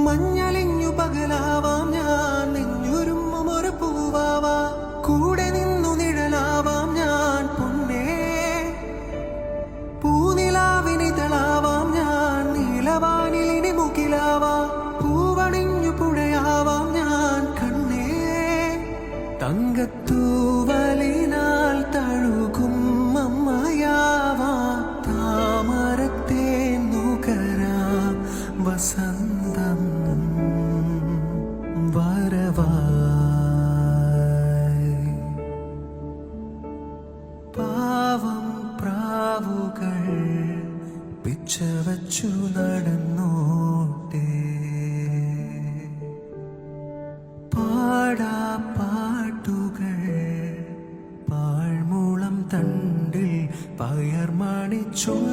മഞ്ഞളിഞ്ഞു പകലാവാം ഞാൻ, നെഞ്ഞുരുമ്മും ഒരു പൂവാവാ, കൂടെ നിന്നു നിഴലാവാം ഞാൻ പൊന്നേ. പൂനിലാവിനിതളാവാം ഞാൻ, നീലവാനിലിനി മുകിലാവാ, പൂവണിഞ്ഞു പുഴയാവാം ഞാൻ കണ്ണേ. തങ്കത്തൂവലിനാൽ തഴുകും അമ്മയാവാ, താമരത്തെ നുകരാം വസന്തം വരവായി. പാവം പ്രാവുകൾ പിച്ചവച്ചു നടന്നോട്ടെ, പാടാ പാട്ടുകൾ പാഴ്മൂളം തണ്ടിൽ പയർമണിച്ചും